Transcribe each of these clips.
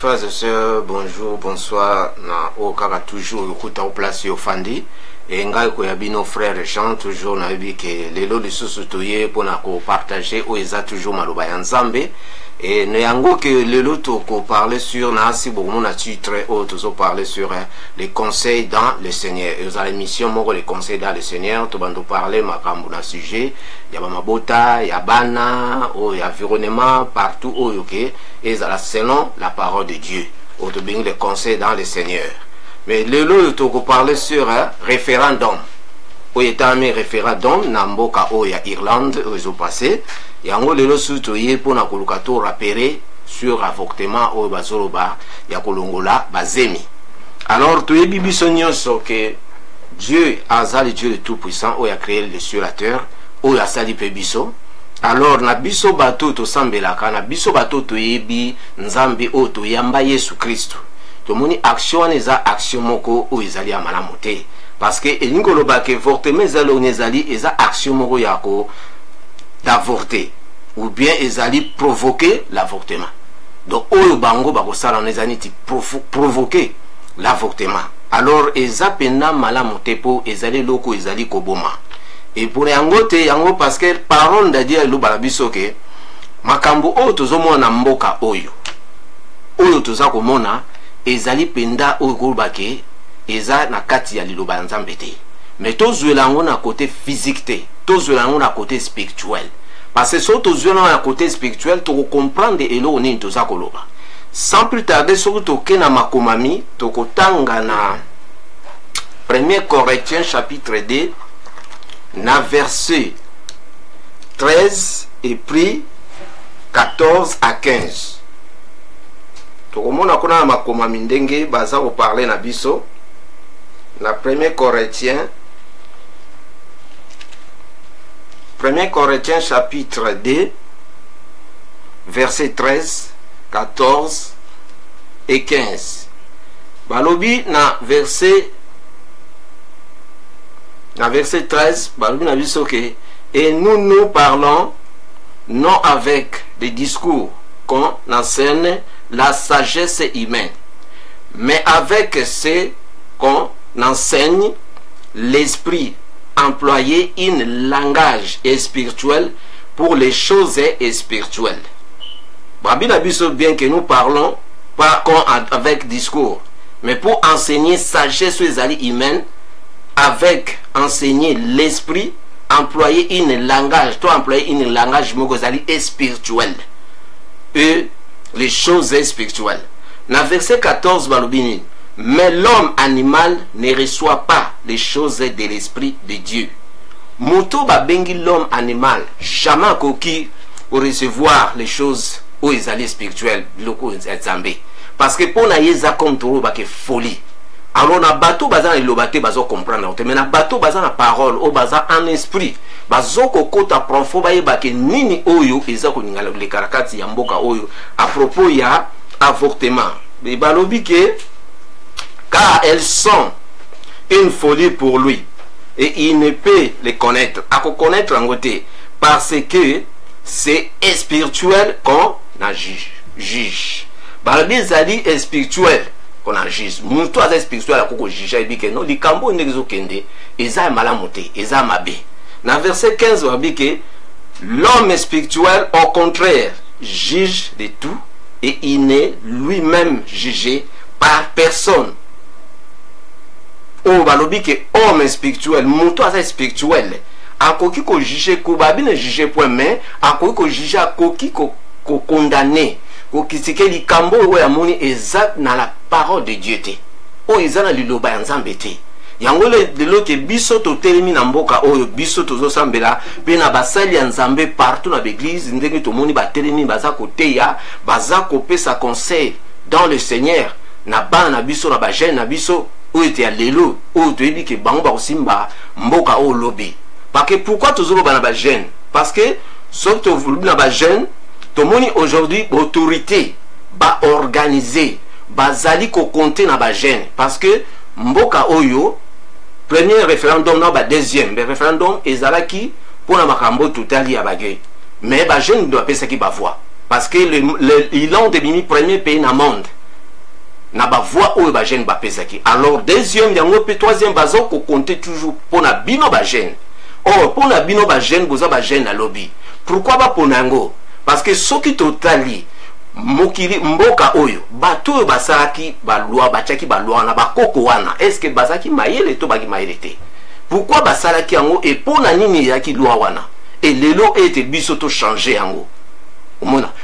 Frères et sœurs, bonjour, bonsoir. Na o kaka toujours kuta au place yo fandi. Et ngai ko yabino frères et gens toujours na bi que lelo lisusu toye pona ko partager o eza toujours maloba ya Nzambe. Et ne yango que lelo to ko parler sur na si beaucoup na titre o to parler sur les conseils dans le Seigneur. Et aux émissions moko les conseils dans le Seigneur to bando parler makambo na sujet ya ba mabota, ya bana, o ya environnement partout o yoke et selon la parole de Dieu. Ou to bing les conseils dans le Seigneur. Mais lelo to ko parler sur référendum. O yetami référendum na mboka o ya Irlande au passé. Yango lelo surtout ye pona koluka to rappeler sur avortement o bazoloba ya kolongola bazemi. Alors tu es bibiso nyonso que Dieu azali Dieu le tout puissant o a créé le ciel la terre o ya sali pe biso. Alors na biso bato to sambelaka na biso bato to yebi Nzambe o to yamba Yesu Kristo. To moni action eza action moko o ezali ya malamu te parce que elingoloba ke avortement ezali ezali eza action moko yako d'avorter ou bien ezali provoquer l'avortement. Donc oyo bango bakosala ezali ti provoquer l'avortement. Alors eza pena malamu te po ezali loko ezali koboma. Et pour yango te yango parce que parole de Dieu lo balabiso ke makambo oyo tozomona mboka oyo toza komona ezali penda oyo kolobake eza na kati ya liloba ya Nzambe te. Mais tozwela yango na côté physique te, tozwela yango na côté spirituel. Parce que si tozwela yango na côté spirituel to comprendre eloko nini toza koloba. Sans plus tarder soki toke na makomami tokotanga na 1 Corinthiens chapitre 2 na verset 13 et puis 14 à 15. Tokomona kona makomami ndenge baza ko parler na biso na 1 Corinthiens chapitre 2 verset 13 14 et 15. Balobi na verset 13 balobi na biso ke et nous parlons non avec des discours qu'on enseigne la sagesse humaine, mais avec ce qu'on enseigne l'esprit, employer un langage spirituel pour les choses spirituelles. Babina biso bien que nous parlons pas avec discours, mais pour enseigner sagesse aux alliés humaines, avec enseigner l'esprit, employer un langage, toi employer un langage mogozali spirituel et les choses spirituelles. Dans verset 14 balobini, mais l'homme animal ne reçoit pas les choses de l'esprit de Dieu. Moto ba bengi l'homme animal jamais koki pour recevoir les choses où ils allaient spirituelles loko Nzambe parce que pour na yeza comme toro ba ke folie. Alors na bateau baza na lobate bazo comprendre mais na bateau baza na parole o baza en esprit bazo kokota profond ba yeba ke nini oyo eza ko ningala le karakati ya mboka oyo à propos ya avortement. Mais balobi ke car elles sont une folie pour lui et il ne peut les connaître. À connaître en côté parce que c'est spirituel qu'on a juge. Balobi zali spirituel qu'on a juge. Muto aza spirituel akoko juge bi ke non likambo ndezo kende eza malamote eza mabe. Na verset 15 wabi ke l'homme spirituel au contraire juge de tout et il n'est lui-même jugé par personne. O balobi ke homme spirituel muto aza spirituel akoki ko juger ko babi ne juger point mais akoki ko juger akoki ko condamner ko kisike likambo oyo ya moni exact na la parole de Dieu te o ezana liloba ya Nzambe te yango lelo ke biso to telemi na mboka oyo biso tozo sambela pe na basali ya Nzambe partout na l'église ndenge to moni ba telemi baza koteya baza kopesa conseil dans le Seigneur na bana na biso na ba jeune na biso oyo te ya lelo oyo to yebi ke bango ba kosimba mboka oyo lobi parce que pourquoi tozo ba na ba jeune parce que sauf to vulu na ba jeune to moni aujourd'hui autorité ba organiser bazali ko compter na ba jeune parce que mboka oyo premier référendum na ba deuxième référendum ezalaki pour na makambo totali ya bagay mais ba jeune doit penser ki ba voix parce que l'Irlande est le premier pays dans le monde na ba voix oyo ba jeune ba pesaki. Alors deuxième yango pe troisième bazo ko compter toujours pour na bino ba jeune. Oh pour na bino ba jeune boza ba jeune na lobby. Pourquoi ba ponango? Parce que soki totali mokili mboka oyo bato oyo basalaki ba loi batiaki ba loi na ba koko wana. Est-ce que bazaki mayele to baki mayele te? Pourquoi basalaki yango et pour na nini yaki loi wana? Et lelo ete biso to changer yango.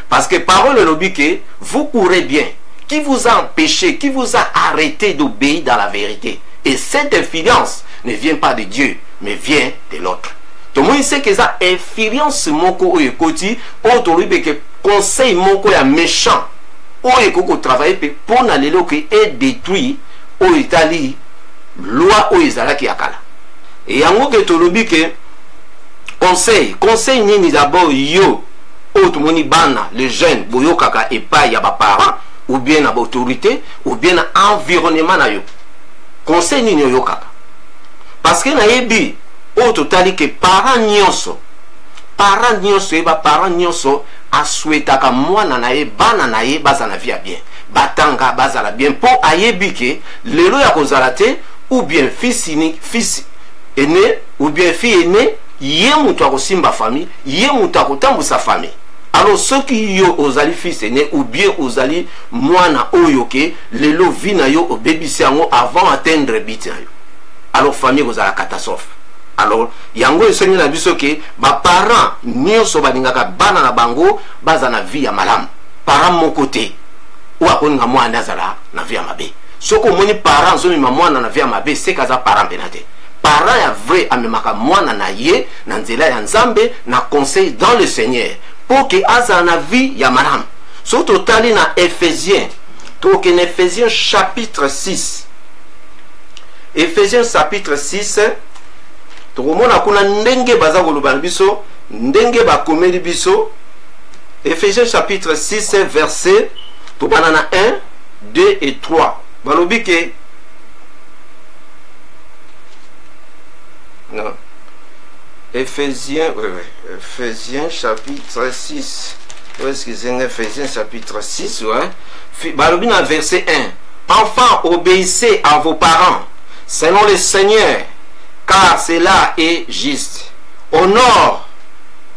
Parce que parole le lobby que vous courez bien. Qui vous a empêché, qui vous a arrêté d'obéir dans la vérité? Et cette influence ne vient pas de Dieu, mais vient de l'autre. Tout le monde sait que ça influence moko oyo koti, autorisé que conseil moko ya méchant, oyo koko travailler pour na lelo que est détruit au Italie, loi oyo ezalaki yakala. Et yango que to lobi que conseil nini d'abord yo, tout le monde bana, les jeunes, boyo kaka et pas ya ba parents. Ou bien à l'autorité, ou bien à l'environnement. Conseil ni yo kaka. Parce que na yebi, au total, que parents nyonso, parents nyonso, a souhaité que moi nanaye, bana naye, bazana via bien. Batanga, bazala bien. Pour ayebi que, lelo ya kozalate, ou bien fils aîné, ou bien fille aînée, yé moutou a simba famille, yé moutou a kotambu sa famille. Alors ceux qui yo ozali fils aîné ou bien ozali mwana oyoke lelo vina yo au baby sango avant atteindre but yo. Alors famille ozala catastrophe. Alors yango eseni na biso ke ba parents nyonso balingaka bana na bango baza na vie ya malamu. Parents mon côté ou akoninga mwana azala na vie ya mabe. Soko moni parents zo mima mwana na vie ya mabe c'est kaza parents benate. Parents ya vrai amemaka mwana na ye na nzela ya Nzambe na conseil dans le Seigneur. Pour que aza na vie ya madame. Surtout tali na Ephésiens. Donc en Ephésiens chapitre 6. Ephésiens chapitre 6. Tokomona kuna ndenge baza koloba biso, ndenge bakomeli biso. Ephésiens chapitre 6 verset to banana 1, 2 et 3. Balobi ke non. Ephésiens, Ephésiens chapitre 6. Excusez-moi, Ephésiens chapitre 6, ouais. Balobina verset 1. Enfants, obéissez à vos parents, selon le Seigneur, car cela est juste. Honore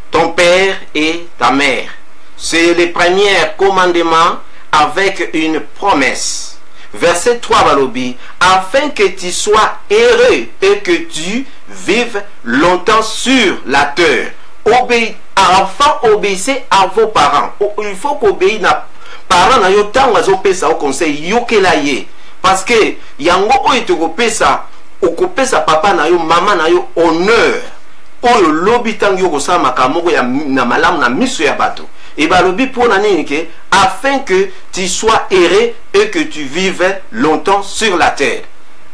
ton père et ta mère. C'est le premier commandement avec une promesse. Verset 3, Balobi, afin que tu sois heureux et que tu vives longtemps sur la terre. Enfants, obéissez à vos parents. Il faut qu'obéir na parents na yo tango azopesa au conseil yokela ye. Parce que yango oyo tokopesa okopesa papa na yo mama na yo honneur. Oyo lobi tango yo kosala makamoko ya na malamu na miso ya bato. Et balobi pour nani ke afin que tu sois heureux et que tu vives longtemps sur la terre.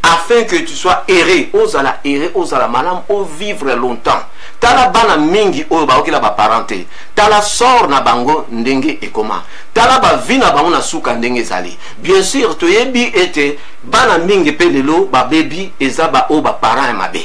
Afin que tu sois heureux, ozala heureux, ozala malam, o vivre longtemps. Tala bana mingi oyo ba okila ba parenté. Tala sort na bango ndenge et comment. Tala ba vina bango na suka ndenge zali. Bien sûr, to yebi ete bana mingi pe lelo ba baby eza ba o ba parent mabe.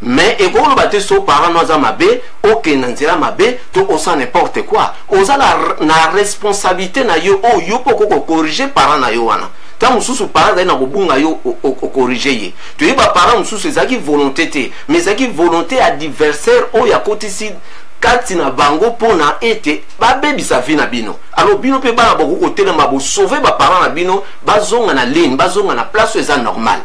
Mais et quand on va te so parents noza mabe, ok nanzira mabe, to osa n'importe quoi. Oza la responsabilité na yo o yo poko corriger parents na yo wana. Ta mususu parents na kobunga yo o corriger ye. Tu yeba parents mususu ezaki volonté te, mais ezaki volonté adversaire o ya kotisi kati na bango pona ete ba baby sa vie na bino. Alors bino pe bana boko kotelema bo sauver ba parents na bino, bazonga na ligne, bazonga na place eza normal.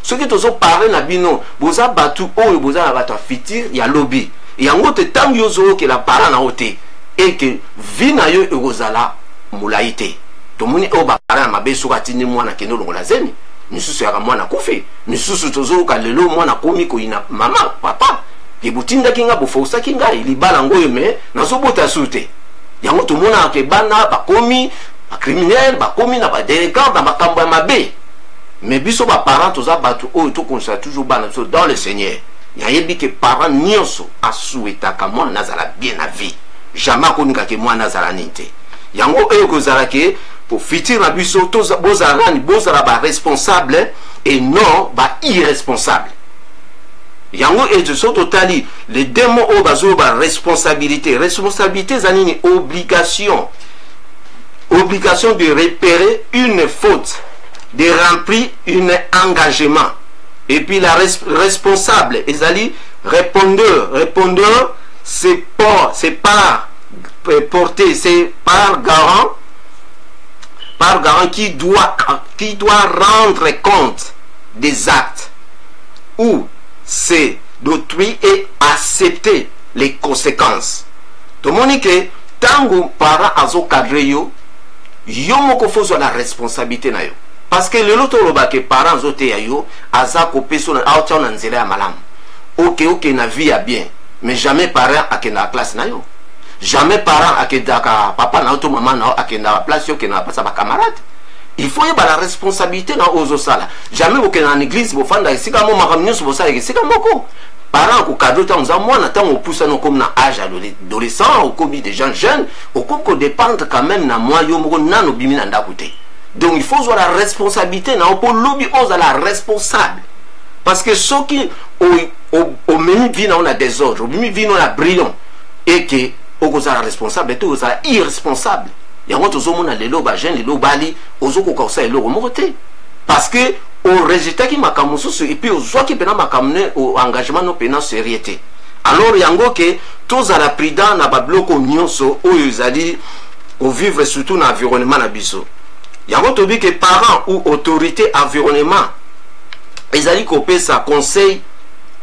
Ce qui te sont parlé na bino, boza batu oyo boza na batu fitir ya lobby. Yango te tang yo zo ke la parent na ote et que vi na yo ekozala mulaite. To moni o ba parent mabe suka tini mwana kendo longola zeni. Misusu ya mwana kufi, misusu tozo ka lelo mwana komi ko ina mama papa. Ke butinda kinga bofosa kinga ilibala ngoyo me nazo bota sute. Yango to mona ke bana ba komi ba criminel ba komi na ba délinquant na makambo ya mabe. Mais biso ba parents toza batu o to konsa toujours bana so dans le Seigneur. Ya yebi ke parents nyonso asueta ka mwana nazala bien na vie. Jamais konika ke mwana nazala nite. Yango e kozala ke pour fitir na biso toza bozala ni bozala ba responsable et non ba irresponsable. Yango e de so totali les démons o bazo ba responsabilité. Responsabilité zanini obligation. obligation de repérer une faute, de remplir un engagement. Et puis la responsable, Ezali, répondeur, c'est par porter, c'est par garant qui doit rendre compte des actes ou c'est d'autrui et accepter les conséquences. Tout le monde que tango para azo cadre yo moko faut la responsabilité na yo. Parce que le loto loba que parents zote ya yo aza ko peso na auto na nzela ya malamu. Ok na vie ya bien, mais jamais parent akenda na classe na yo. Jamais parent akenda ka papa na auto maman na akenda na place yo ke na pasa ba camarade. Il faut y avoir la responsabilité dans aux sala. Jamais vous en église vous fanda ici comme ma communion sur ça ici comme moko. Parents ko cadeau tant moi na tant on pousse nous comme na âge adolescent ou comme des gens jeunes, au qu'on dépendre quand même na moi yo moko na no bimi na ndakote. Donc il faut avoir la responsabilité na pour lobby on a la responsable. Parce que ceux qui au même vie on a des ordres, au même vie on a brillant et que au la responsable et tout ça irresponsable. Yango tozomona lelo ba jeune lelo bali ozoko kosa eloko mokote parce que au résultat qui makamususu et puis ozwa ki pena makamne au engagement no pena sérieuxité. Alors yango ke tozala prudent na babloko nyonso oyo ezali au vivre surtout na environnement na biso. Yango tobi que parents ou autorité environnement ezali kopesa conseil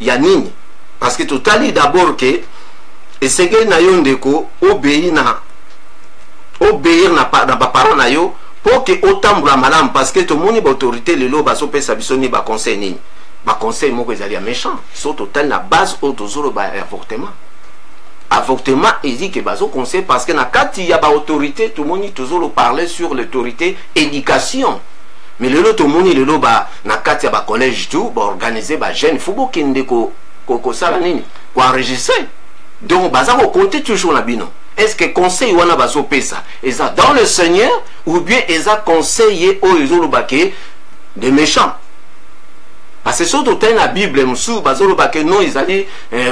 ya nini parce que totali d'abord que esenge na yo ndeko obéir na parents na yo pour que otambula malam parce que tout le monde ba autorité lelo ba so pesa biso ni ba conseil ni ba conseil moko ezali méchant so total na base autozolo ba avortement il dit que bazo conseil parce que na kati ya ba autorité tout le monde tozolo parler sur l'autorité éducation mais lelo tout le monde lelo ba na kati ya ba collège tout ba organiser ba jeune faut kende ko sala nini ko enregistrer donc baza ko compter toujours na bino. Est-ce que conseil wana bazo pesa eza dans le Seigneur ou bien eza conseiller au ezolobake de méchants parce que surtout dans la Bible musu bazolobake non ils allaient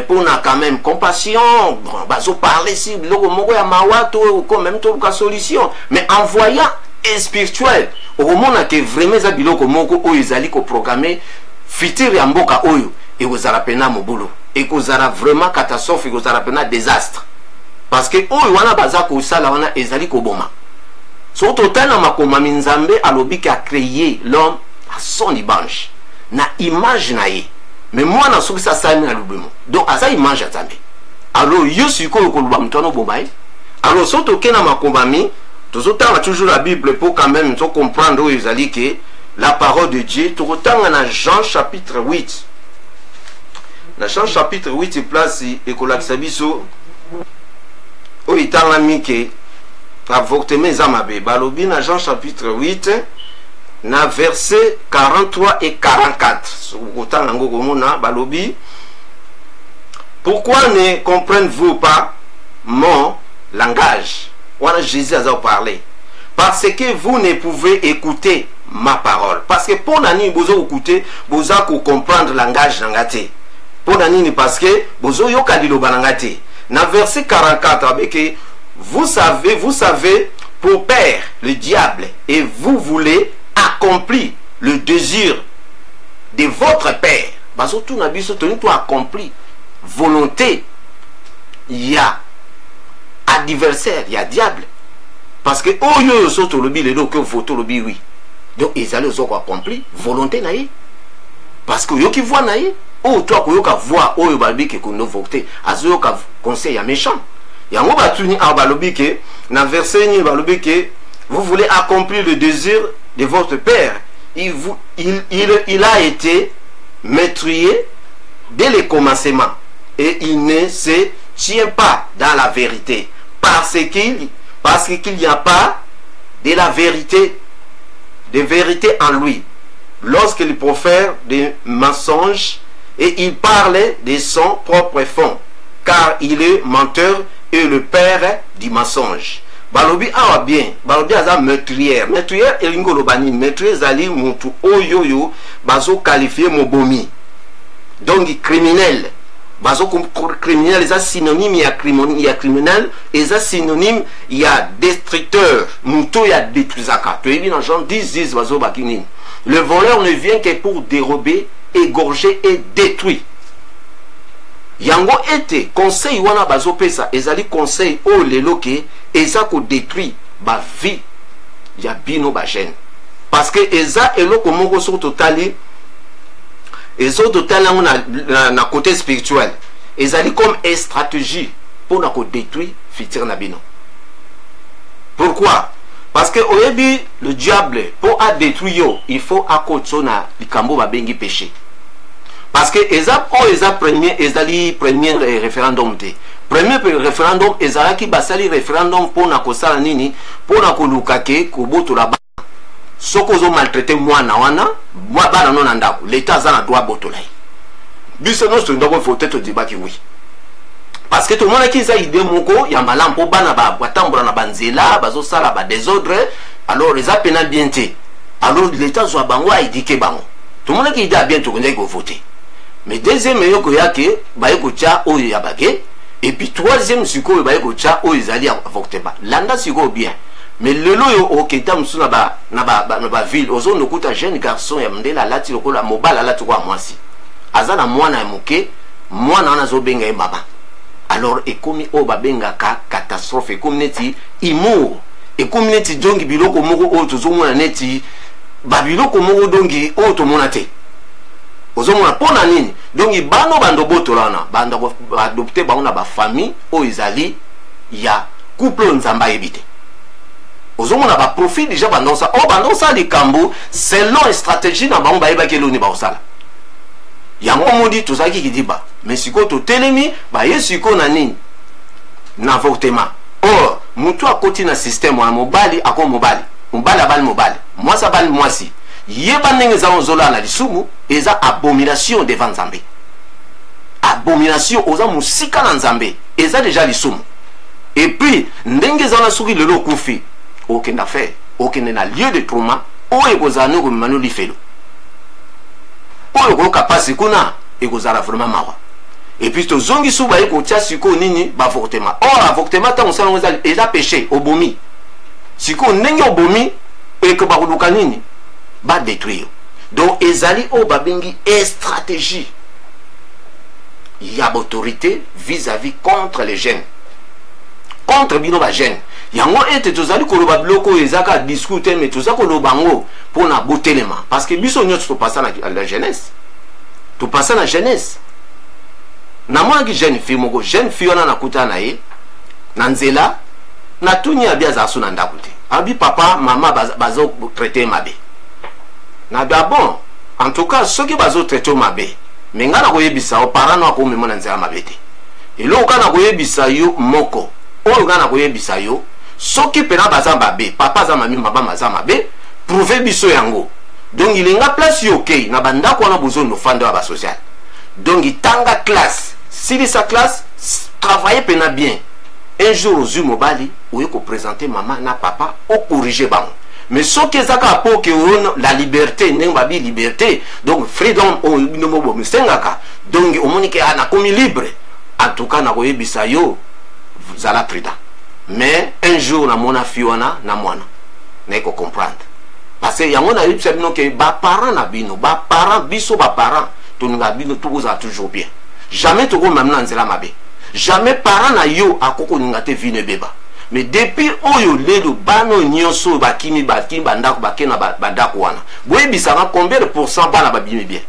pour na quand même compassion bazo parler si logo moko ya mawato comme même tout ka solution mais en voyant spirituel au moment que vraiment za biloko moko o ezali ko programmer futur ya mboka oyo et vous ala pena mobulu et que vous ala vraiment catastrophe et vous ala pena désastre. Parce que oyo wana baza ko sala wana ezali ko boma. So total na makoma minzambe alobi ki a créé l'homme à son image. Na image na ye. Mais moi na soki sa sami na lubemo. Donc asa image atambe. Alors yo siko ko luba mtono bomai. Alors so toke na makoma mi, tozotanga toujours la Bible pour quand même to comprendre oyo ezali que la parole de Dieu tokotanga na Jean chapitre 8. Na Jean chapitre 8 place et ko lakisa biso oui, dans la Mickey, avortement Zamabe, Balobi, na Jean chapitre 8, na verset 43 et 44. Balobi, pourquoi ne comprenez-vous pas mon langage? Voilà Jésus a parlé. Parce que vous ne pouvez écouter ma parole. Parce que pour nani vous écouter, vous allez comprendre le langage nangate. Pour nani parce que vous avez yokali lo banangate. Dans verset 44, avec vous savez, pour père le diable, et vous voulez accomplir le désir de votre père. Parce que tout n'a pas accompli volonté. Il y a adversaire, il y a diable. Parce que oh yo soto lobi le que voto lobi oui. Donc ils allaient aussi accomplir volonté naïe. Parce que yo qui voit naïe. Oh, toi, tu as voir, oh, balbi que nous voter, azo ka conseil à méchant. Yango batuni a balobi que, na verset ni balobi que, vous voulez accomplir le désir de votre père. Il a été meurtrier dès le commencement. Et il ne se tient pas dans la vérité. Parce qu'il n'y a pas de la vérité, de vérité en lui. Lorsqu'il profère des mensonges, et il parlait de son propre fond, car il est menteur et le père du mensonge. Balobi awa bien, balobi aza meurtrière. Meurtrière elingo lobani, meurtrière zali mutu oyoyo bazo qualifier mobomi. Donc criminel. bazo criminel eza synonyme ya criminel eza synonyme ya destructeur muto ya détruisaka to ebi na Jean 10 bazo bakini le voleur ne vient que pour dérober, égorger et détruire. Yango ete conseil wana bazo pesa ezali conseil o lelo ke eza ko détruire ba vie ya bino ba jeune parce que eza eloko moko so totali ezo totali na côté spirituel ezali comme une stratégie pour na ko détruire futur na bino. Pourquoi? Parce que oyebi le diable pour a détruire yo il faut akotso na likambo ba bengi péché. Parce que eza premier référendum te. Premier référendum ezalaki basali référendum pour na kosala nini pour na koluka ke koboto la soko zo maltraiter mwana wana bana non ndako l'état za na droit botolai. Biso no so ndako faut être débat ki oui. Parce que tout le monde qui a idée moko ya malam po bana ba batambola na banzela bazo sala ba désordre alors les apena bien te. Alors l'état zo bango a indiqué bango. Tout le monde qui a bien tout connaît ko voter. Mais deuxième yoko yake bayeko cha oyo ya bagé et puis troisième siko bayeko cha oyo izali avortement. Landa siko bien. Mais lelo yo oketa msuna na ba ville ozo nokuta jeune garçon ya mndela lati lokola mobala lati kwa mwasi. Azana mwana ya muke mwana wana zo benga mama. Alors ekomi o babenga ka catastrophe ekomi neti imo ekomi neti dongi biloko moko o tozo mona neti ba biloko moko dongi o to mona te. Ozomona pona nini donc bano bando botolana bando adopter baona ba famille o izali ya couple nzamba ebite ozomona ba profit déjà bando ça likambo selon une stratégie na bango ba ebaki loni ba osala yango modi tozaki kidiba mais siko to telemi ba yesiko na nini na avortement or mutu akoti na système wana mobali ako mobali abali mobali mwasi abali mwasi yeba ndenge za onzola na lisumu eza abomination devant Nzambe. Abomination oza musika na Nzambe eza déjà lisumu. Et puis ndenge za na suki lelo kufi okenda fait okenda na lieu de trauma o ekozana ko manu lifelo. Oyo ko kapasi kuna ekozala vraiment mawa. Et puis to zongi suba eko tia siko nini ba avortement. Or avortement ta musala ngeza eza péché obomi. Siko ndenge obomi e ko ba kuluka nini ba détruire. Donc ezali o babengi et stratégie ya autorité vis-à-vis contre les jeunes contre bino ba jeunes yango ete tozali koloba biloko ezaka discuter mais tozali koloba ngo pour na botelema parce que biso nyotso to passa na la jeunesse to passa na jeunesse na mwana ki jeune fille ona nakuta na ye na nzela na tuni abia za suna ndakute abi papa mama bazo traiter mabe na bon en tout cas ceux qui bazo traiter mabe mais ngana koyebisa o parano ako memona nzela mabete elo kana koyebisa yo moko o ngana koyebisa yo soki pena baza mabe papa za mami mama maza mabe prouver biso yango donc il nga place yo okay na banda ko na bozono fanda ba social donc itanga classe si sa classe travailler pena bien un jour aux mobali ou ko présenter maman na papa o corriger bango. Mais ce qui est pour que la liberté, n'est liberté, donc freedom, donc au monde qui a commis libre, en tout cas, na koye bisayo, zala prida. Mais un jour, na mona fiona, na mwana, n'a ko comprendre. Parce que yango na yipse bino ke ba parent na bino, ba parent biso ba parent, to nga bino tout vous a toujours bien. Jamais to ko même na nzela mabe. Jamais parent na yo akoko ngate vine beba. Mais depuis oyo ledo bano nyonso bakimi bandako bakena bandako wana boye bisanga combien de pourcent bana babimi bien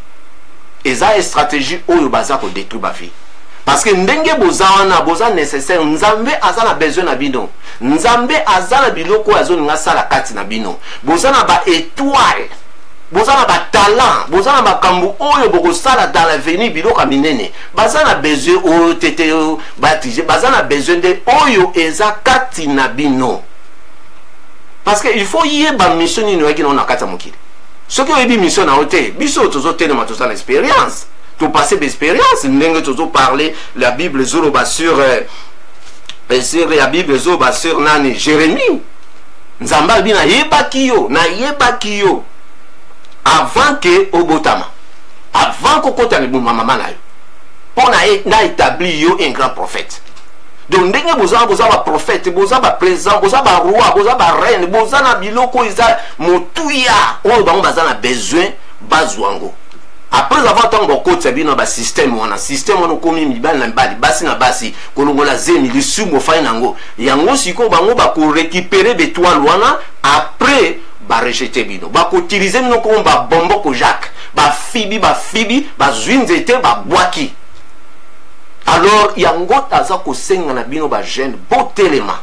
eza stratégie oyo baza ko détruire ba vie parce que ndenge bozawana boza nécessaire nzambe azana besoin na bino nzambe azana biloko azoninga sala kati na bino bozana ba étoile bozana ba talent bozana ba kambu oyo bokosala dans l'avenir biloko minene bazana besoin oyo tete baptisé bazana besoin de oyo eza kati na bino parce que il faut yeba mission ni noaki na kata mokili soki oyebi mission na hote biso tozo tenema toza na expérience to passer d'expérience ndenge tozo parler la Bible zoroba sur la Bible zoroba sur nani Jérémie nzamba bina yebaki yo avant que obotama avant que kota ni maman na yo pour na établir yo un grand prophète. Donc ndenge boza ba prophète, boza ba président, boza ba roi, boza ba reine, boza na biloko isa motuya o bango baza na besoin bazwango. Après avoir tant beaucoup de sabino ba système on a système on komi mibali na mibali basi na basi kolongola zemi lisumo fai nango yango siko bango ba ko récupérer bétoile wana après ba rejeter bino ba ko utiliser bino ko ba bombo ko Jacques ba fibi ba zwinzete ba bwaki. Alors yango taza ko senga na bino ba jeune botelema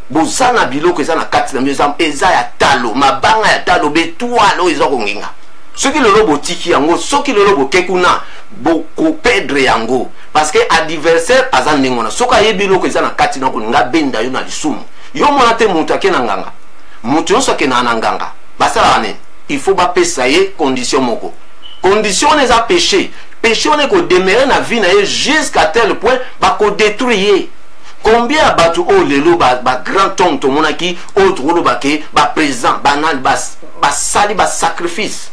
bozana biloko eza na kati na mizam eza ya talo mabanga ya talo bétoile o eza ko nginga. Ce qui le lobo tiki yango, ce qui le lobo kekuna, beaucoup perdre yango. Parce que adversaire azandengona. Soka yebilo ko ezana kati na ko nga benda yo na lisumu. Yo mona te mutu akena nganga. Mutu yo soke na nganga. Basala ane. Il faut ba pesa ye condition moko. Condition on eza péché. Péché on est ko demeurer na vie na ye jusqu'à tel point ba ko détruire. Combien batu o lelo ba grand homme to monaki autre lo ba ke ba présent banal ba sali ba sacrifice.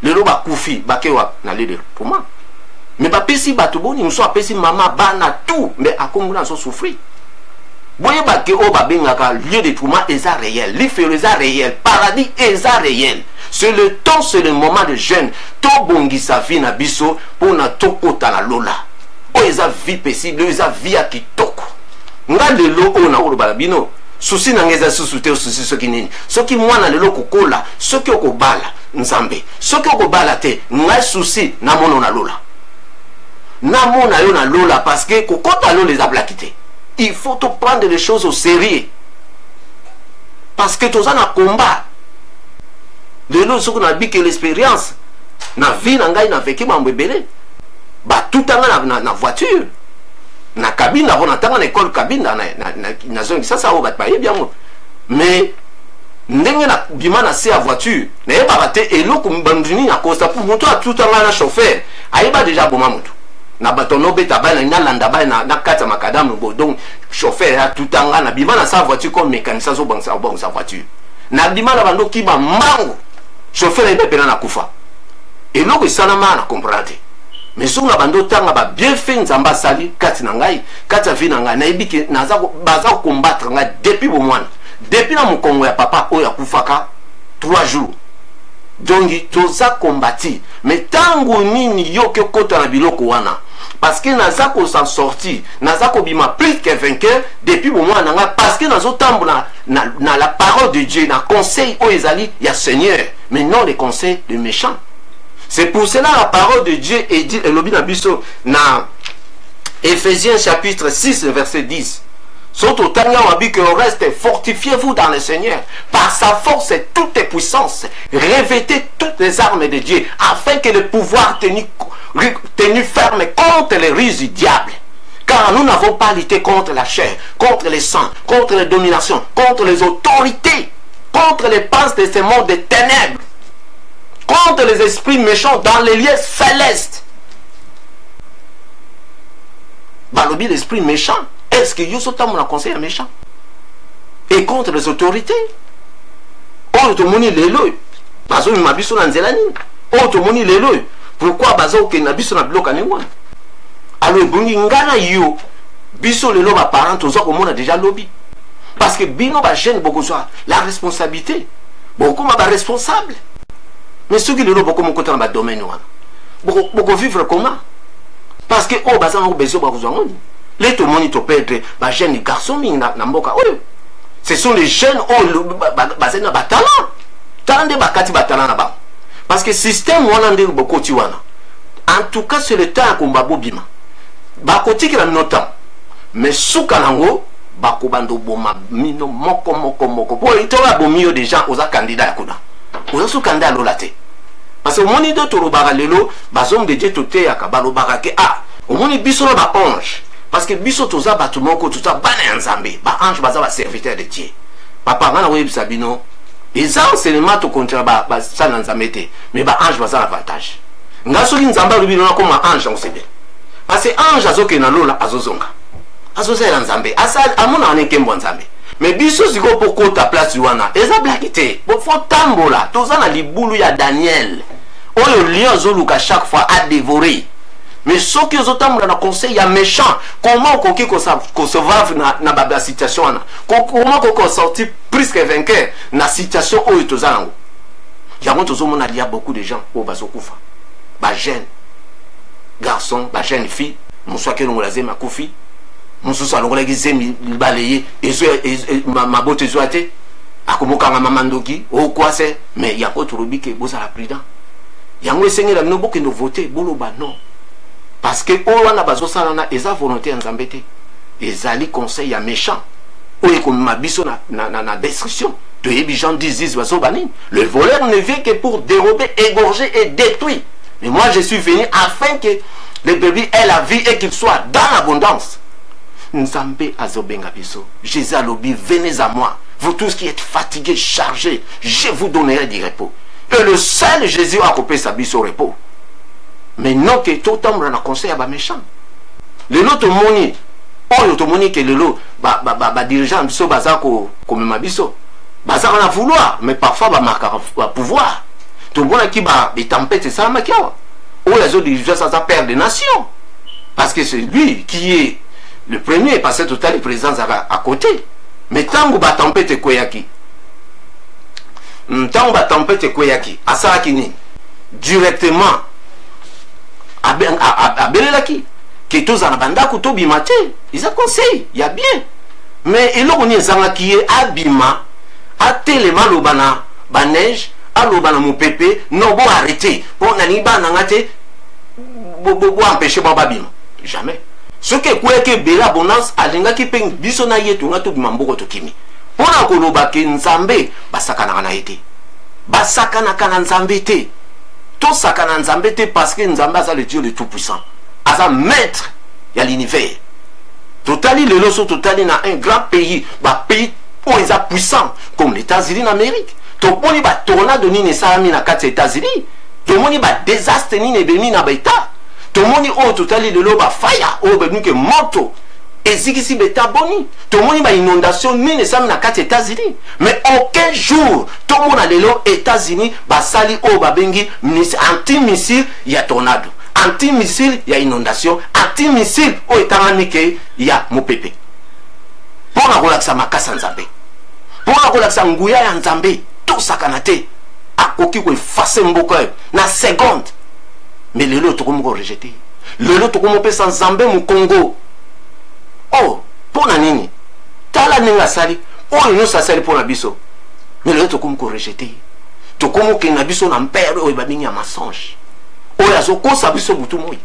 Le roba koufi bakewa na leader pour moi mais ba pesi bato boni muso apesi mama bana tout mais akomuna so souffrir boye bake o ba bengaka lieu de tourment eza réel l'ifere eza réel paradis eza réel c'est le temps c'est le moment de jeûne to bongisa vie na biso pona tokota na lola o eza vie paisible eza vie akitoko nga lelo o na oloba bino souci na ngeza susute o souci soki nini soki mwana lelo kokola soki okobala nzambe soki okobala te ngai souci na mono na lola na mona yo na lola parce que kokota lola eza blakite il faut te prendre les choses au sérieux parce que toza na combat lelo soki na biki l'expérience na vie na ngai na veki mambo ebele ba tutanga na voiture na cabine avant natanga na école cabine na zone ça o bat ba bien mais ndenge na bima na se a voiture na yeba bate eloko mbandini na kosta pour moto a tout en na chauffeur ayeba déjà boma moto na batono beta ba na landa ba na kata makadamu bo donc chauffeur a tout en na bima na sa voiture comme mécanicien so bon sa voiture na bima na bando ki ba mango chauffeur ebe pena na kufa eloko isanama na comprendre mais sur na bando tanga ba bien fait nzamba sali kati na ngai kati vi na ngai na ebiki naza baza combattre ngai depuis bo mwana depuis na mukongo ya papa oya kufaka 3 jours donc toza combati mais tango nini yo ke kota na biloko wana parce que naza ko s'en sortir naza ko bima plus que vainqueur depuis bo mwana ngai parce que nazo tambola na la parole de Dieu na conseil o ezali ya Seigneur mais non les conseils de méchants. C'est pour cela la parole de Dieu est dit elobi na biso na Éphésiens chapitre 6 verset 10. Surtout tanga wabi que reste fortifiez-vous dans le Seigneur par sa force et toutes les puissances, revêtez toutes les armes de Dieu afin que le pouvoir tenu ferme contre les ruses du diable. Car nous n'avons pas lutté contre la chair, contre les sangs, contre les dominations, contre les autorités, contre les princes de ce monde des ténèbres, contre les esprits méchants dans les lieux célestes. Balobi l'esprit méchant. Est-ce que Yosotam a conseillé un méchant? Et contre les autorités. Otomoni lelo. Bazo mabiso na nzelani. Otomoni lelo. Pourquoi bazo ke nabiso na bloka ni wana? Alors bungi ngana yo. Biso lelo ba parents tozo ko mona déjà lobby. Parce que bino ba jeune beaucoup soit la responsabilité. Beaucoup ma ba responsable. Mais ceux qui le beaucoup mon côté dans le domaine beaucoup vivre comment? Parce que oh bazan besoin ba besoin les tout monde to perdre ba jeunes garçons na mboka oh ce sont les jeunes oh bazan na talent talent de bakati ba talent na ba parce que système wana ndé beaucoup ti wana en tout cas c'est le temps ko mbabo bima ba koti ki na notam mais suka nango ba ko bando boma mino moko po itola bomio des gens aux candidats kuna ozo candidat lolate parce que moni do to robara lelo bazom de Dieu toté ya kabalo barake ah omoni biso ba ange parce que biso toza batu moko tuta bana nzambe ba ange baza ba serviteur de Dieu papa ngana we bisabino les enseignements to contre ba sana nzambe te mais ba ange baza avantage ngaso ki nzamba lubino na comme ange on sebe parce que ange azoke na lola azozonga azozela nzambe asal amona ane kembo nzambe mais biso siko poko ta place wana eza blakité bo fo tambola toza na libulu ya Daniel oyo lion zoluka chaque fois a dévoré mais ceux qui ont dans le conseil il y a méchant comment qu'on concevoir na la situation comment qu'on sortir presque vainqueur na situation où ils sont là il y a beaucoup de gens au bazokufa ba jeune garçon ba jeune fille mon soit que nous la zema kufi mon soit l'on la zemi balayer et ma beauté zoate akomoka mamandoki o quoi c'est mais il y a autre robi que vous la prudent il y a un seigneur no boke no voter boloba non parce que on a bazo salana eza volonté nzambete ezali conseil ya méchant o comme mabiso na destruction de yebi gens disent bazo bani le voleur ne vient que pour dérober égorger et détruire mais moi je suis venu afin que le bébé ait la vie et qu'il soit dans l'abondance nzambe azobenga biso Jésus alobi venez à moi vous tous qui êtes fatigués chargés je vous donnerai du repos. Et le seul Jésus a coupé sa bise au repos. Mais non que tout homme n'a conseil à méchant. Le lot au moni, oh que le lot, dirigeant biso bazako comme ma biso, bazako na vouloir, mais parfois ba pouvoir. Tout le monde qui des tempêtes ça makiawa. Oh les autres dirigeants ça perd des nations. Parce que c'est lui qui est le premier parce que tout à l'heure présence à côté. Mais tant que ba tempête koyaki. Tant que tempête koyaki asakini directement à belelaki que tous en banda ko to bimate ils a conseil il y a bien mais il on y zanga qui est abima a tellement lo bana ba neige a lo bana mon pépé non bon arrêter pour nani ba ngate bo empêcher ba babima jamais ce que quoi que bela bonance alinga ki peng biso na yetu ngato bimamboko to kimi pona koloba ke nzambe basakana na été basakana kana nzambe te to sakana nzambe te parce que nzambe a le Dieu le tout puissant asa maître ya l'univers totali le loso totali na un grand pays ba pays où ils sont puissants comme les États-Unis en Amérique to poni ba tornade ni ne salami na kati États-Unis to moni ba désastre ni ne bemi na baita to moni o totali le lo ba fire o be nuke moto ezikisi beta boni to moni ba inondation ni ne sami na kati États-Unis mais aucun jour to mona lelo États-Unis ba sali o ba bengi anti-missile ya tornado anti-missile ya inondation anti-missile o etangani ke ya mopepe pona kolakisa makasa nzambe pona kolakisa nguya ya nzambe to sakana te akoki ko effacer mboka na seconde mais lelo to komo rejeter lelo to komo pesa nzambe mu Congo. Oh, pour la nini, tala ninga sali, oh nous ça sali pour la biso, mais le to comme rejeté, to comme que na biso na père oh ba bingi mensonge, oh yazo ko sa biso butu moi,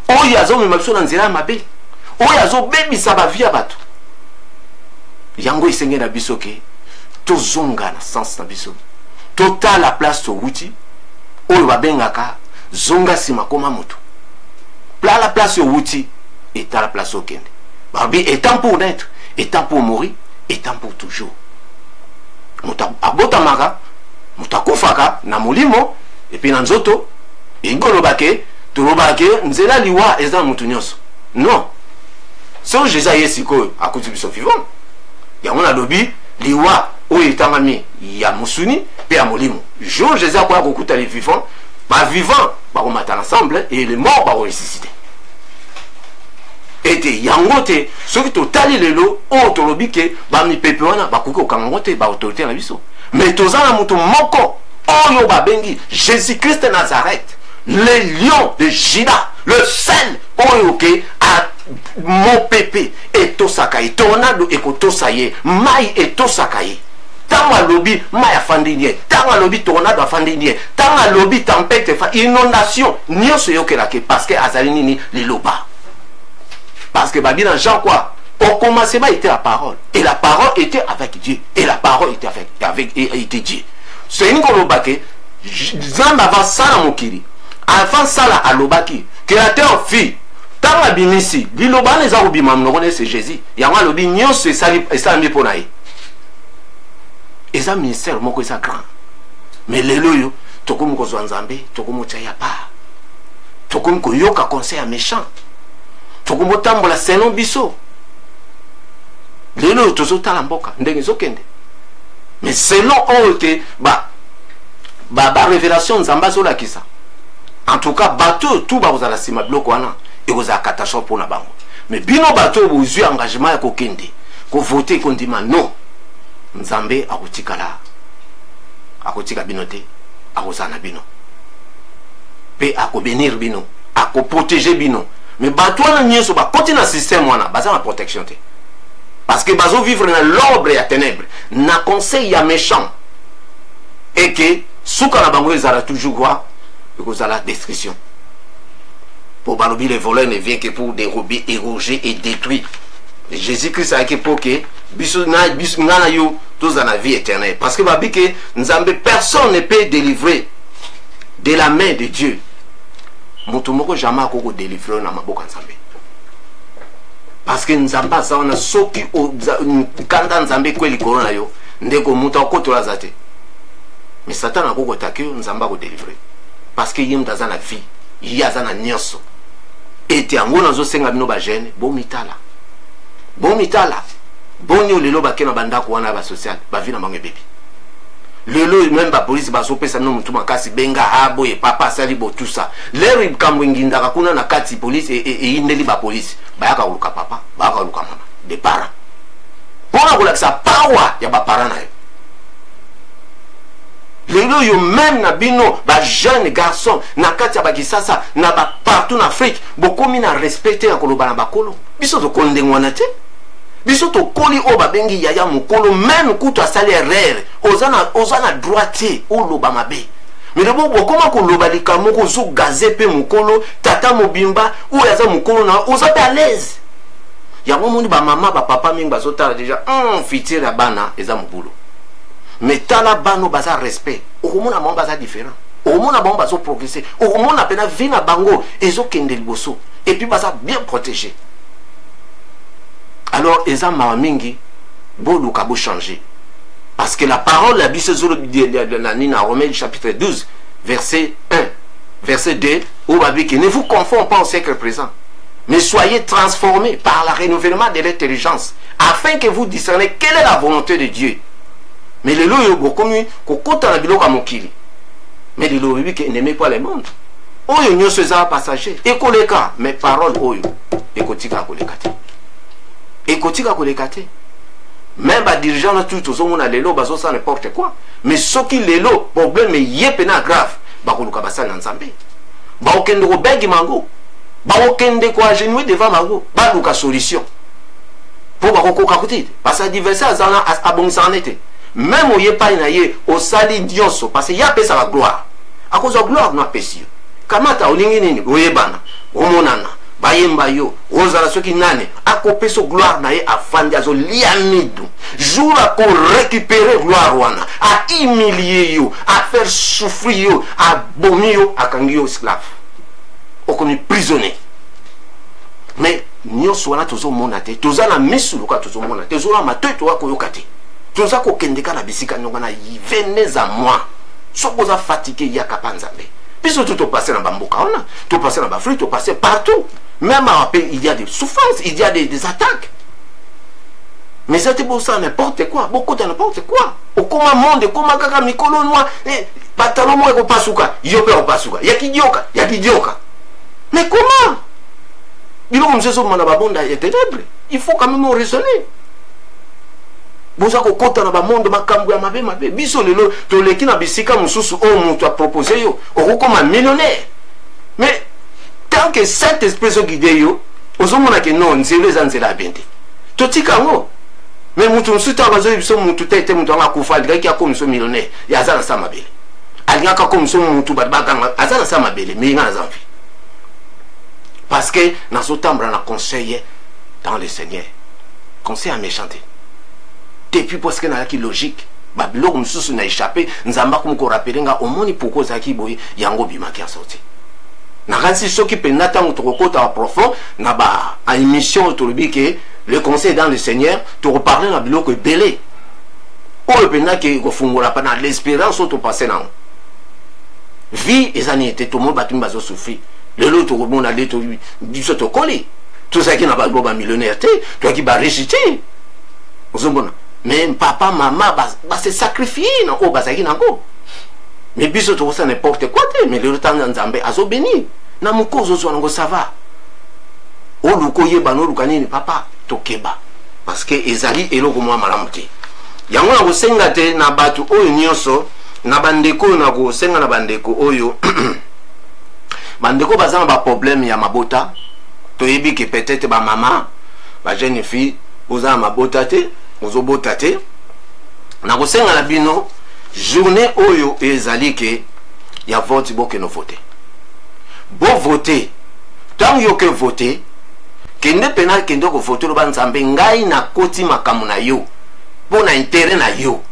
oh yazo me biso na nzela mabe, oh yazo bebi sa ba via bato, yango isenge na biso ke, to zonga na sens na biso, total la place to wuti, oh ba bengaka zonga sima koma moto, pla la place au wuti, et à la place au kende. Étant pour naître, étant pour mourir, étant pour toujours. Abotamaka, mutakufaka, na mulimo, et puis nanzoto, ingolobake, turobake, nzela liwa, eza mutunyoso. Non. So Jésus yesiko, à côté de son vivant. Yamona lobi, liwa, o etangami, ya musuni, pe ya mulimo. Jour Jésus a quoi kokuta les vivants, ba vivant, ba remata ensemble, et les morts, ba ressusciter. Et yangote ceux qui totali lelo otolobi ke ba mi pepe wana ba kuko kangote ba autorité na biso mais tozana mutu moko oyo ba bengi Jésus Christ de Nazareth le lion de Juda le seul oyo ke a mon pepe et tosakaye tornado e ko tosaye mai et tosakaye tanga lobi mai afandi nie tanga lobi tornado afandi nie tanga lobi tempête fa inondation nyonso yokela ke parce que azali nini liloba. Parce que Babi dans Jean quoi, au commencement était la parole. Et la parole était avec Dieu. Et la parole était était Dieu. C'est une kolobake, Zamba avant ça la mokiri. Avant ça la alobaki. Créateur fille. Tant la bimisi, l'ilobane les arubimam, nous connaissons Jésus. Yama lobi nyon se sali et ça mi ponaï. Et ça ministère moko ça grand. Mais les loyo, tokomu ko zwanzambe, tokomu chaya pa. Tokomu ko yoka conseil à méchant. Tokomo tambola selon biso lelo tozotala mboka ndenge zokende mais selon ote ba révélation nzamba zolakisa En tout cas, bateau, tout va vous aller à bloc et vous avez catastrophe pour la banque. Mais bino bateau, vous avez engagement à kokende, que voter qu'on dit non. Nzambe a kotikala, a kotika binote, a kozana bino. Pe a ko bénir bino, a ko protéger bino. Mais bateau na nyeso ba continuer le système wana, baza la protection te. Parce que bazo vivre dans l'ombre et la ténèbre, na conseil ya méchant. Et que souka na bango ezala toujours quoi? Because à la destruction. Pour balobi les voleurs ne viennent que pour dérober, éroger et détruire. Jésus-Christ a été pour que na yo tous dans la vie éternelle. Parce que babi que nzambe personne ne peut délivrer de la main de Dieu. Mutumoko jamais ko délivrer na maboko nzambe. Parce que nzamba ça on a soki o kanda nzambe kweli corona yo ndeko muta okotola zate. Mais Satan a ko attaquer nzamba ko délivrer. Parce que yim dans la vie, il y a un nyonso. Et tu as un zo senga bino ba jeune, bon mitala. Bon mitala. Bon yo lelo ba kena banda ko wana ba social, ba vi na bango bébé. Lelo même ba police ba so pesa no mutu makasi benga habo et papa sali bo tout ça. Leri kamwingi ndaka kuna na kati police et indeli ba police. Ba yaka uluka papa, ba yaka uluka mama, des parents. Bona ko la sa power ya ba parents na yo. Lelo yo même na bino ba jeune garçon na kati ya bakisasa na ba partout en Afrique bokomi na respecter ya koloba na bakolo biso to kondengwana te biso to koli o ba bengi yaya mukolo même kutu asali erreur ozana droite o loba mabe mais lebo bokoma koloba likambo ko zo gazepe mukolo tata mobimba ou yaza mukolo na oza pe à l'aise ya momoni ba mama ba papa mingi bazotala déjà fitira bana eza mubulo. Mais tala bano baza respect. Okomona mamba baza différent. Okomona mamba baza progresser. Okomona pena vina bango ezo kende liboso. Et puis baza bien protégé. Alors eza mamingi bo luka bo changer. Parce que la parole la Bible dans Romains chapitre 12 verset 1 verset 2 où va dire que ne vous confondez pas au siècle présent. Mais soyez transformés par le renouvellement de l'intelligence afin que vous discerniez quelle est la volonté de Dieu. Mais les lois bokomi kokota na biloko mokili. Mais les lois que n'aimez pas le monde. Oyo nyonso eza passager. Ekoleka mais parole oyo ekotika koleka te. Ekotika koleka te. Même ba dirigeant na tout ozomona lelo bazo ça n'importe quoi. Mais soki lelo problème yepena grave bakoluka basala nzambe. Ba okende ko begi mango. Ba okende ko agenouer devant mango. Ba luka solution. Pour bakokoka kuti. Parce que adversaire azana abongisa nete. Même au yepa inaye au sali dioso parce qu'il y a pesa la gloire à cause de la gloire na pesio kamata olingi nini oyebana omonana bayemba yo ozala soki nane akope so gloire na ye afandi azo liamidu jour à ko récupérer gloire wana à humilier yo à faire souffrir yo à bomir yo à kangi yo esclave au comme prisonnier. Mais nyonso wana tozo monate tozala misulu ka tozo monate tozo ma teto ko yokati. Tout ça qu'on kende kana bisika nyongana venez à moi. Sokoza fatigué yaka panzambe. Puis tout au passé dans bamboka ona, tout passé dans bafri, tout passé partout. Même à pays il y a des souffrances, il y a des attaques. Mais c'était pour ça n'importe quoi, beaucoup de n'importe quoi. Au comment monde, comment kaka mikolo moi, pantalon moi ko pasuka, yope ko pasuka. Yakidioka, yakidioka. Mais comment? Bilo comme ça mona babonda est ténèbre. Il faut quand même raisonner. Boza ko kota na ba monde makambu ya mabe biso lelo to leki na bisika mususu o mutu a proposé yo okoma millionnaire. Mais tant que cette espèce guide yo ozomona ke non nzelo ezanzela bente to tika ngo mais mutu mususu ta bazo biso mutu tete mutu anga kufa leki akomi so millionnaire ya zana sama bele alinga ka komi so mutu badbaganga azana sama bele mais ngana zamvi parce que nazotambra na conseiller dans le Seigneur conseil à méchanté. Depuis parce que na qui logique ba biloko mususu na échappé nzamba ko rappeler nga omoni pourquoi zaki boy yango bima ki a sorti na kansi soki penda tango to kokota profond na ba a émission to que le conseil dans le Seigneur to reparler na biloko belé o penda ke ko fungola pa na l'espérance to passer na vie ezani était to mo batu bazo souffrir le lot to mona le to biso to koli tout ça qui na ba boba millionnaire té toi qui ba réciter ozomona. Mais papa, maman, se sacrifier, non, au bazaki nango. mais biso to ça n'importe quoi mais le temps nzambe azo béni na mukozo zo ngo ça va oluko yeba no lukanini papa tokeba parce que ezali eloko mwa malamu te yango na kosenga te na batu oyo nyonso na bandeko na kosenga na bandeko oyo bandeko bazana ba problème ya mabota toyebi que peut-être ba mama ba jeune fille oza mabota te ozobota te na kosenga na bino journée oyo ezali ke ya vote boke no voter bo voter tant yo que voter kende pena kende ko voter lo banzambe ngai na koti makamu na yo pour na intérêt na yo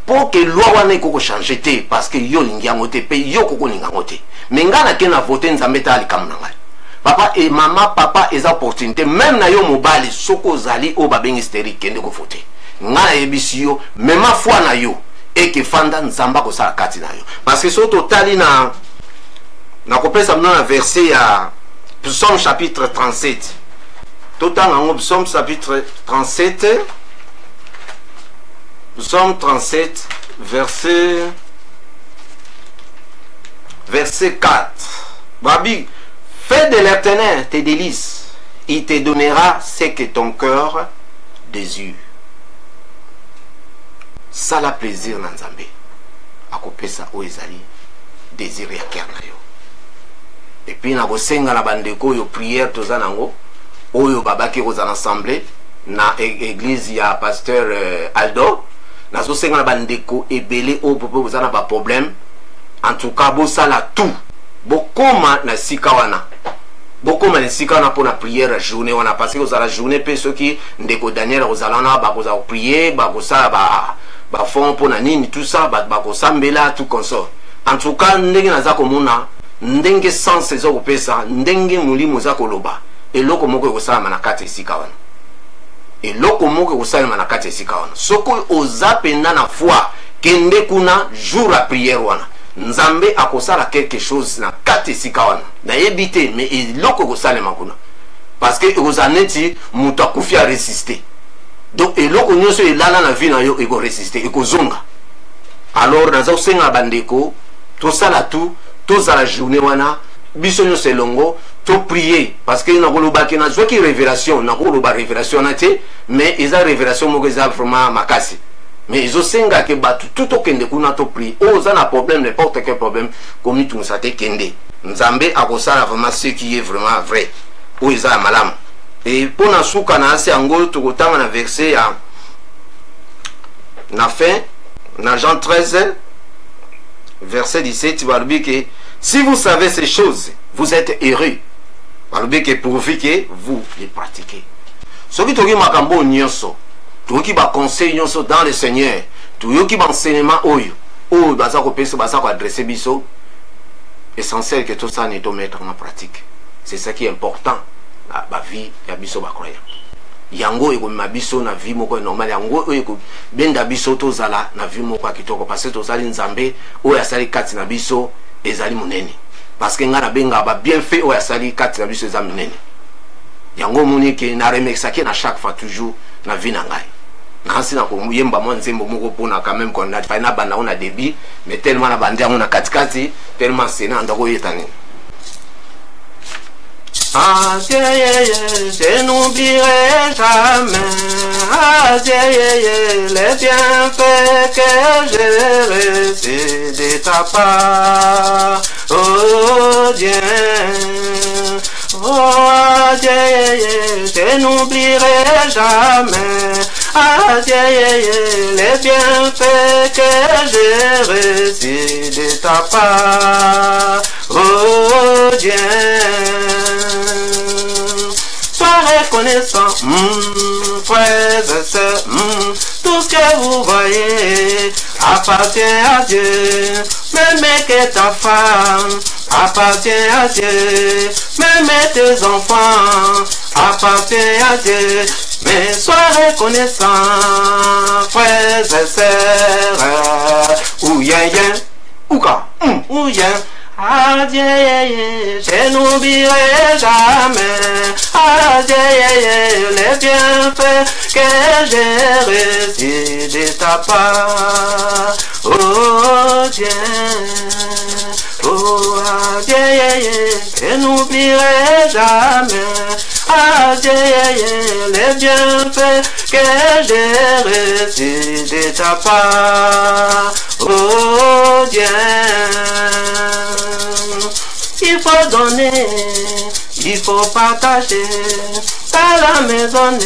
pour que loi wana ko changer te parce que yo lingiango te pe yo ko lingango te mais ngana ke na voter nzambe ta ali kamu na ngai papa et maman papa eza opportunité même na yo mobali soko zali o babengi hystérique kende ko voter ngana yebisi yo même ma foi na yo et que fanda nzamba ko sala kati na yo parce que so totali na kopesa mna verset ya Psaume chapitre 37 total en Psaume chapitre 37 Psaume 37 verset 4 Babi fais de l'Éternel tes délices il te donnera ce que ton cœur désire ça la plaisir na nzambe akopesa o ezali désir ya cœur na yo et puis na kosenga na bandeko yo prière toza nango oyo babaki koza na assemblée na église ya pasteur Aldo na kosenga na bandeko ebele o popo koza na ba problème en tout cas bo sala tout bokoma na sika wana bokoma na sika wana pour na prière journée wana parce que kozala journée pe soki ndeko Daniel kozala na ba koza prier ba kosala ba fond pour na nini tout ça ba kosambela tout comme ça en tout cas ndenge naza komona ndenge sens ezo kopesa ndenge mulimo za koloba eloko moko ekosala na kati esika wana eloko moko ekosala na kati esika wana soko oza penda na foi kende kuna jour à prière wana nzambe akosala quelque chose na kati esika wana na yebite mais eloko ekosala makuna parce que ozaneti mutu akufi a résister donc eloko nyonso elala na vie na yo eko résister ekozonga alors naza kosenga bandeko tosala tout toza la journée wana biso nyonso elongo to prier parce que nakolobaki nazwaki révélation nakoloba révélation na te mais eza révélation moko eza vraiment makasi mais ezosenga ke batu tout okende kuna to prier oza na problème n'importe quel problème komi tungisa te kende nzambe akosala vraiment ce qui est vraiment vrai oyo eza ya malamu et mpona suka na ase yango tokotanga na verset ya na fin na Jean 13 verset 17 balobi ke si vous savez ces choses vous êtes heureux balobi ke pourvu que vous les pratiquez soki toki makambo nyonso toki ba conseil nyonso dans le Seigneur toyoki ba enseignement oyo baza kopesa baza ko adresser biso essentiel que tout ça ne doit mettre en pratique c'est ça qui est important ba vie ya biso ba croyant yango eko mabiso na vie moko normal yango eko benda biso tozala na vie moko kitoko parce que tozali nzambe oyo asali kati na biso ezali munene parce que ngana benga ba bien fait oyo asali kati na biso ezali munene yango monike na remexaki na chaque fois toujours na vie na ngai na sina ko yemba mo nzembo moko pona quand même qu'on a na banda on a débit mais tellement na banda on a katikati tellement c'est na ndako yetani. Ah je n'oublierai jamais. Ah les bienfaits que j'ai reçus de ta part. Oh Dieu, oh Dieu, je n'oublierai jamais. Ah les bienfaits que j'ai reçus de ta part. Oh Dieu, sois reconnaissant, frères et sœurs, tout ce que vous voyez appartient à Dieu, même que ta femme appartient à Dieu, même tes enfants appartiennent à Dieu, mais sois reconnaissant, frères et sœurs, ou yen yen, ou ka, ou yen. Ah Dieu, je n'oublierai jamais. Ah Dieu, les bienfaits que j'ai reçus de ta part. Oh Dieu. je n'oublierai jamais. Adieu, les bienfaits que j'ai reçus de ta part. Oh Dieu, il faut donner, il faut partager. Par la maisonnée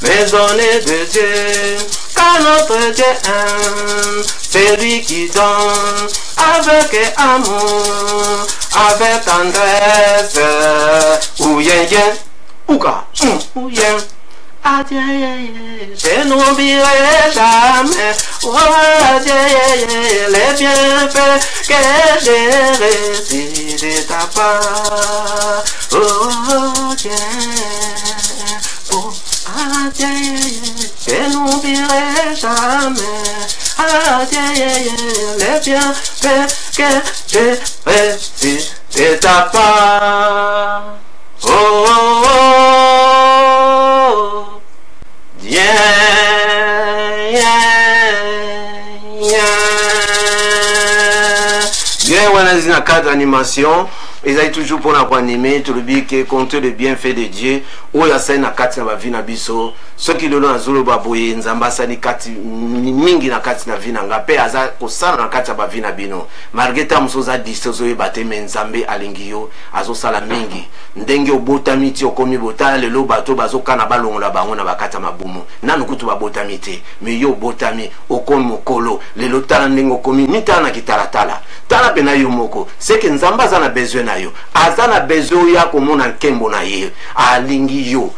de Dieu, car notre Dieu aime, c'est lui qui donne avec amour, avec tendresse. Ou yen yen, ouka, ou yen. Adieu, je n'oublierai jamais. Oh Dieu, les bienfaits que j'ai reçus de ta part. Oh Dieu, oh Dieu, je n'oublierai jamais. Adieu, les bienfaits que j'ai reçus de ta part. Oh, oh, oh. Yeah, yeah, yeah. Bien, voilà, c'est une cadre d'animation. Ils ont toujours pour nous animer, tout le bien qui compte le bienfait de Dieu. Ou ya sa na kati na vie na biso. Ceux qui le l'ont azolo baboye nzamba sa ni kati mingi na kati na vie na ngape aza kosala na kati ba vie na bino. Margeta musoza distozo e bateme nzambe alingio azo sala mingi. Ndenge obotami ti okomi botala lelo bato bazokana balongola bango na bakata mabumu. Nanu kutu babotami te. Me yo botami okomi mokolo lelo tala ndenge okomi nitala na kitaratala. Tala pena yo moko. C'est que nzamba za na besoin na yo. Aza na besoin ya komona nkembo na ye. Alingi yo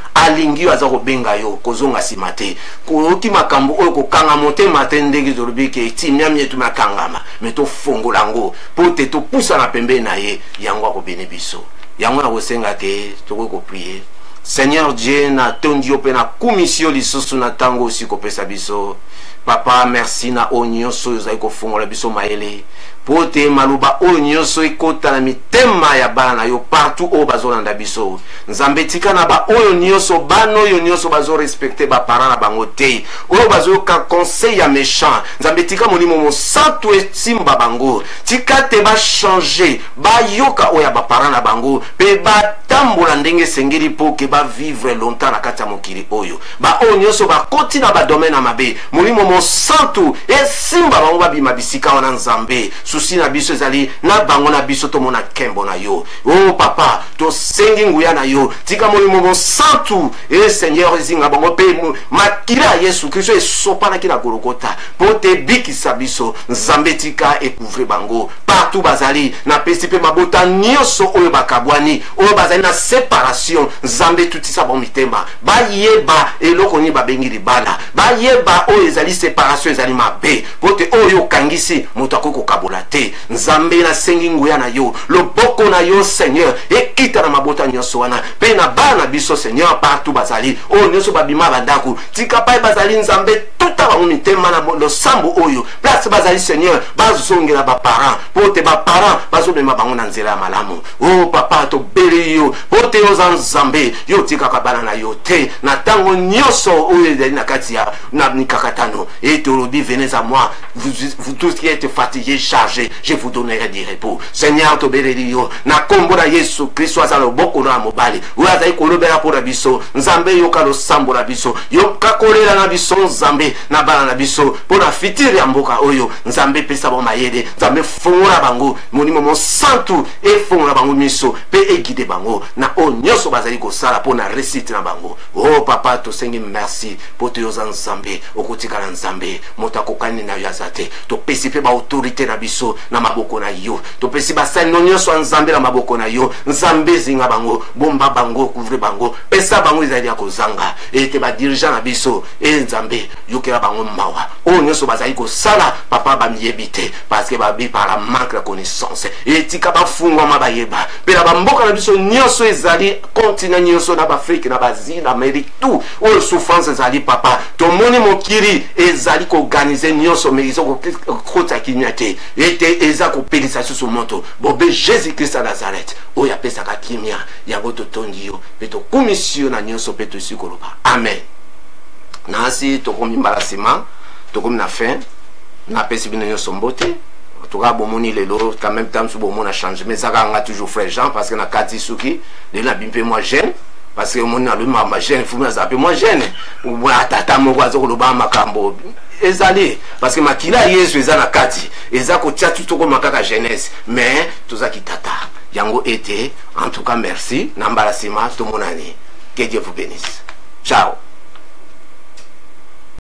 aza kobenga yo kozonga simate. Koki makambo oyo kokanga motema te ndenge zolobi ke timia mietu makangama. Meto fongola ngo. Pote to pusa na pembe na ye. Yango akobene biso. Yango na kosenga ke toko ko prier. Seigneur Dieu na tondio pe na commission lisusu na tango si kopesa biso. Papa merci na onyoso yozai kofongola biso maele. Pote maluba onyoso ikota na mitema ya bana na yo partout o bazolanda biso. Nzambe tika na ba oyo nyoso bano yo nyoso bazo respecter ba parents na bango te. Oyo bazo ka conseil ya méchant. Nzambe tika monimo mo santu esimba bango. Tika te ba changer, ba yoka oya ba parents na bango pe ba tambola ndenge sengeli po ke ba vivre longtemps na kata mokili oyo. Ba oyo nyoso ba koti na ba domaine na mabe. Monimo mo santu esimba bango ba bima bisika wana Nzambe. Souci na biso ezali na bango na biso to mona kembo na yo. Oh papa, to sengi nguya na yo. Tika molimo mo santu e Seigneur ezinga bango pe makila Yesu Kristo esopa na kina Golgotha. Pote bikisa biso Nzambe tika ekouvre bango. Partout bazali na pesi pe mabota nyoso oyo bakabwani, oyo bazali na séparation. Nzambe tutisa bon mitema. Ba yeba eloko ni babengi libala. Ba yeba oyo ezali séparation ezali mabe. Pote oyo kangisi moto akoko kabola te. Nzambe na sengi nguya na yo. Loboko na yo Seigneur ekita na mabota nyoso wana. Pe na bana biso Seigneur partout bazali. O nyoso babima bandaku. Tika pa bazali Nzambe tuta ba mitema na lo sambo oyo. Place bazali Seigneur bazongela ba parents. Pote ba parents bazobema bango na nzela ya malamu. Oh papa to beli yo. Pote yo Nzambe yo tika ka bana na yo te. Na tango nyoso oyo ezali na kati ya na nikakatano. Et tolobi venez à moi vous tous qui êtes fatigués chargés, je vous donnerai du repos. Seigneur to beli yo. Na kombo na Yesu Kristo azalo boko na mobali. Uaza ikolobera pour biso. Nzambe yo ka lo sambo na biso. Yo ka kolela na biso Nzambe na bana na biso. Pona fitiri ya mboka oyo. Nzambe pesa bo mayede. Nzambe fongola bango. Monimo mo santu e fongola bango miso. Pe e guide bango. Na o nyoso bazali ko sala pona récite na bango. Oh papa to sengi merci. Pote yo za Nzambe. Okotika na Nzambe. Motako kani na yazate. To pesi pe ba autorité na biso na maboko na yo. To pesi ba sali no nyoso Nzambe na maboko na yo. Nzambe zinga bango. Bomba bango couvre bango. Pesa bango izali ya kozanga. Et te ba dirigeant na biso. E Nzambe yokela bango mawa. O nyoso bazali ko sala papa ba miebite parce que ba bi par la manque de connaissance. Et tika ba fungwa mabayeba. Pe la ba mboka na biso nyoso ezali continent nyoso na ba Afrique na ba Asie na Amérique tout. O souffrance ezali papa. To moni mokiri ezali ko organiser nyoso mais ils ont kota kinyate. Et te eza ko pelisa sur moto. Bobe Jésus Christ à Nazareth. O ya pesa ka kimia yango to tondio. Pe to commission na nyoso pe to sikoloba. Amen. Nasi to komi mbalasima, to komi na fin, na pesi bino nyoso mbote. En tout cas, bon, lelo, quand même, temps, bon, on a changé. Mais ça, on a toujours frère Jean, parce que na Kati Souki, les la bimpe moi jeune, parce que mon a le ma jeune, il faut me zapper moi jeune. Ou moi, tata, mon oiseau, le bas, ma cambo. Ezali, parce que ma kila yesu eza na Kati, eza ko tia tout ko makaka jeunesse, mais tout ça qui tata. Yango été, en tout cas, merci. Nambala Sima, tout mon année. Que Dieu vous bénisse. Ciao.